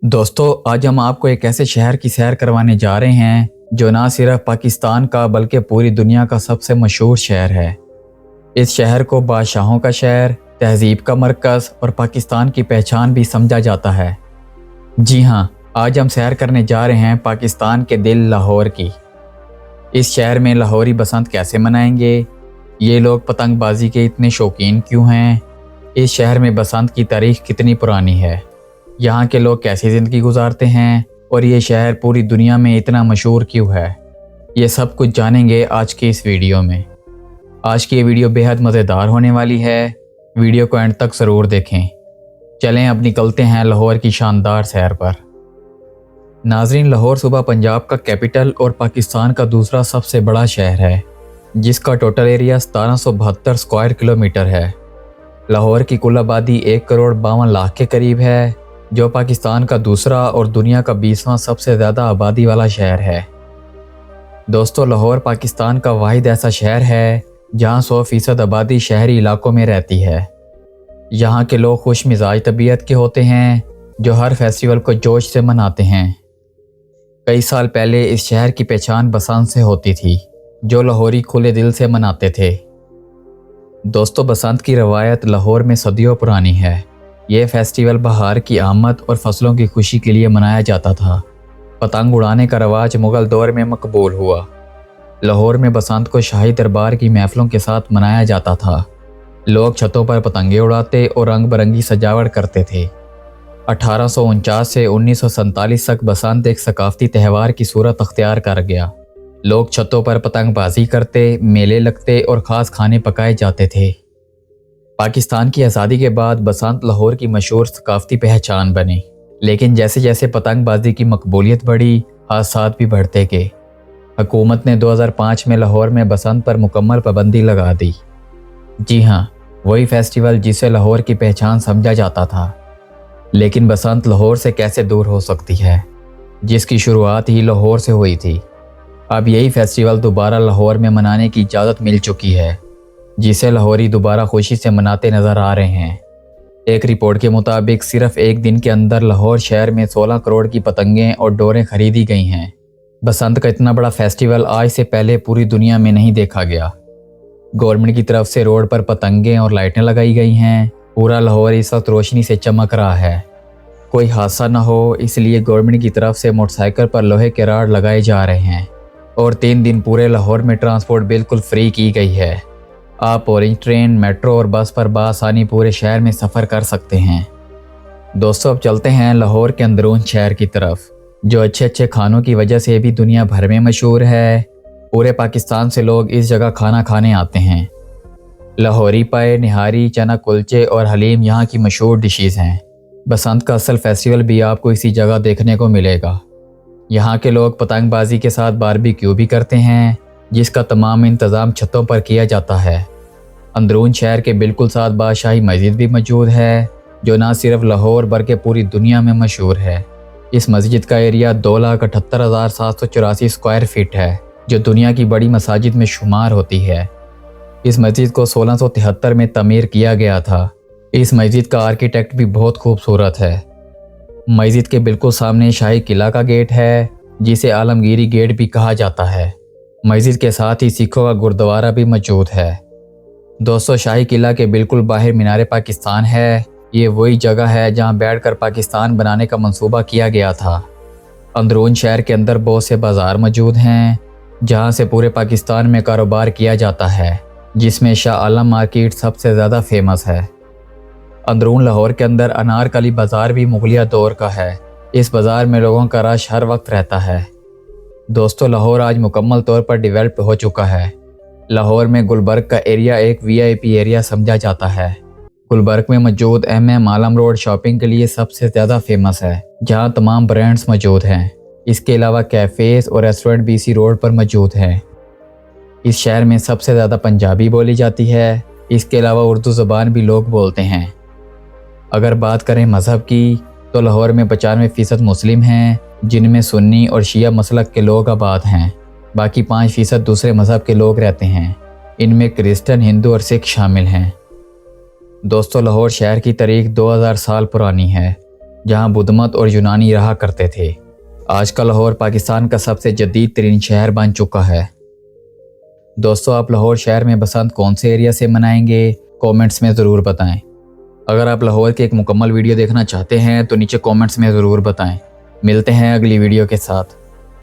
दोस्तों, आज हम आपको एक ऐसे शहर की सैर करवाने जा रहे हैं जो ना सिर्फ पाकिस्तान का बल्कि पूरी दुनिया का सबसे मशहूर शहर है। इस शहर को बादशाहों का शहर, तहजीब का मरकज़ और पाकिस्तान की पहचान भी समझा जाता है। जी हाँ, आज हम सैर करने जा रहे हैं पाकिस्तान के दिल लाहौर की। इस शहर में लाहौरी बसंत कैसे मनाएंगे, ये लोग पतंगबाजी के इतने शौकीन क्यों हैं, इस शहर में बसंत की तारीख कितनी पुरानी है, यहाँ के लोग कैसी ज़िंदगी गुजारते हैं और ये शहर पूरी दुनिया में इतना मशहूर क्यों है, ये सब कुछ जानेंगे आज की इस वीडियो में। आज की ये वीडियो बेहद मज़ेदार होने वाली है, वीडियो को एंड तक ज़रूर देखें। चलें अब निकलते हैं लाहौर की शानदार सैर पर। नाजरीन, लाहौर सूबा पंजाब का कैपिटल और पाकिस्तान का दूसरा सबसे बड़ा शहर है, जिसका टोटल एरिया 1772 स्क्वायर किलोमीटर है। लाहौर की कुल आबादी 1,52,00,000 के करीब है, जो पाकिस्तान का दूसरा और दुनिया का 20वां सबसे ज़्यादा आबादी वाला शहर है। दोस्तों, लाहौर पाकिस्तान का वाहिद ऐसा शहर है जहां 100% आबादी शहरी इलाकों में रहती है। यहाँ के लोग खुश मिजाज तबीयत के होते हैं, जो हर फेस्टिवल को जोश से मनाते हैं। कई साल पहले इस शहर की पहचान बसंत से होती थी, जो लाहौरी खुले दिल से मनाते थे। दोस्तों, बसंत की रवायत लाहौर में सदियों पुरानी है। यह फेस्टिवल बहार की आमद और फसलों की खुशी के लिए मनाया जाता था। पतंग उड़ाने का रवाज मुग़ल दौर में मकबूल हुआ। लाहौर में बसंत को शाही दरबार की महफिलों के साथ मनाया जाता था। लोग छतों पर पतंगे उड़ाते और रंग बिरंगी सजावट करते थे। 1849 से 1947 तक बसंत एक सकाफती त्यौहार की सूरत अख्तियार कर गया। लोग छतों पर पतंगबाजी करते, मेले लगते और ख़ास खाने पकाए जाते थे। पाकिस्तान की आज़ादी के बाद बसंत लाहौर की मशहूर सकाफती पहचान बनी, लेकिन जैसे जैसे पतंगबाजी की मकबूलियत बढ़ी, हादसात भी बढ़ते गए। हुकूमत ने 2005 में लाहौर में बसंत पर मुकम्मल पाबंदी लगा दी। जी हाँ, वही फेस्टिवल जिसे लाहौर की पहचान समझा जाता था। लेकिन बसंत लाहौर से कैसे दूर हो सकती है, जिसकी शुरुआत ही लाहौर से हुई थी। अब यही फेस्टिवल दोबारा लाहौर में मनाने की इजाज़त मिल चुकी है, जिसे लाहौरी दोबारा खुशी से मनाते नज़र आ रहे हैं। एक रिपोर्ट के मुताबिक सिर्फ एक दिन के अंदर लाहौर शहर में 16 करोड़ की पतंगें और डोरें खरीदी गई हैं। बसंत का इतना बड़ा फेस्टिवल आज से पहले पूरी दुनिया में नहीं देखा गया। गवर्नमेंट की तरफ से रोड पर पतंगें और लाइटें लगाई गई हैं। पूरा लाहौर इस वक्त रोशनी से चमक रहा है। कोई हादसा न हो, इसलिए गवर्नमेंट की तरफ से मोटरसाइकिल पर लोहे के राड लगाए जा रहे हैं और 3 दिन पूरे लाहौर में ट्रांसपोर्ट बिल्कुल फ्री की गई है। आप ऑरेंज ट्रेन, मेट्रो और बस पर बआसानी पूरे शहर में सफ़र कर सकते हैं। दोस्तों, अब चलते हैं लाहौर के अंदरून शहर की तरफ, जो अच्छे अच्छे खानों की वजह से भी दुनिया भर में मशहूर है। पूरे पाकिस्तान से लोग इस जगह खाना खाने आते हैं। लाहौरी पाए, निहारी, चना कुलचे और हलीम यहाँ की मशहूर डिशेज़ हैं। बसंत का असल फेस्टिवल भी आपको इसी जगह देखने को मिलेगा। यहाँ के लोग पतंगबाजी के साथ बारबेक्यू भी करते हैं, जिसका तमाम इंतज़ाम छतों पर किया जाता है। अंदरून शहर के बिल्कुल साथ बादशाही मस्जिद भी मौजूद है, जो ना सिर्फ लाहौर बल्कि पूरी दुनिया में मशहूर है। इस मस्जिद का एरिया 2,78,784 स्क्वायर फीट है, जो दुनिया की बड़ी मसाजिद में शुमार होती है। इस मस्जिद को 1673 में तमीर किया गया था। इस मस्जिद का आर्किटेक्ट भी बहुत खूबसूरत है। मस्जिद के बिल्कुल सामने शाही किला का गेट है, जिसे आलमगीरी गेट भी कहा जाता है। मस्जिद के साथ ही सिखों का गुरुद्वारा भी मौजूद है। दोस्तों, शाही किला के बिल्कुल बाहर मीनार पाकिस्तान है। ये वही जगह है जहां बैठकर पाकिस्तान बनाने का मंसूबा किया गया था। अंदरून शहर के अंदर बहुत से बाज़ार मौजूद हैं, जहां से पूरे पाकिस्तान में कारोबार किया जाता है, जिसमें शाह आलम मार्केट सबसे ज़्यादा फेमस है। अंदरून लाहौर के अंदर अनारकली बाज़ार भी मुगलिया दौर का है। इस बाज़ार में लोगों का रश हर वक्त रहता है। दोस्तों, लाहौर आज मुकम्मल तौर पर डेवलप हो चुका है। लाहौर में गुलबर्ग का एरिया एक VIP एरिया समझा जाता है। गुलबर्ग में मौजूद MM आलम रोड शॉपिंग के लिए सबसे ज़्यादा फेमस है, जहां तमाम ब्रांड्स मौजूद हैं। इसके अलावा कैफ़ेज़ और रेस्टोरेंट भी इसी रोड पर मौजूद हैं। इस शहर में सबसे ज़्यादा पंजाबी बोली जाती है। इसके अलावा उर्दू ज़बान भी लोग बोलते हैं। अगर बात करें मज़हब की, तो लाहौर में 95% मुस्लिम हैं, जिनमें सुन्नी और शिया मसलक के लोग आबाद हैं। बाकी 5% दूसरे मज़हब के लोग रहते हैं। इनमें क्रिश्चियन, हिंदू और सिख शामिल हैं। दोस्तों, लाहौर शहर की तारीख 2000 साल पुरानी है। جہاں بدھ مت اور یونانی رہا کرتے تھے۔ آج کا لاہور پاکستان کا سب سے جدید ترین شہر بن چکا ہے۔ دوستو، آپ لاہور شہر میں بسنت کون سے ایریا سے منائیں گے؟ کومنٹس میں ضرور بتائیں۔ اگر آپ لاہور کی ایک مکمل ویڈیو دیکھنا چاہتے ہیں تو نیچے کومنٹس میں ضرور بتائیں۔ ملتے ہیں اگلی ویڈیو کے ساتھ۔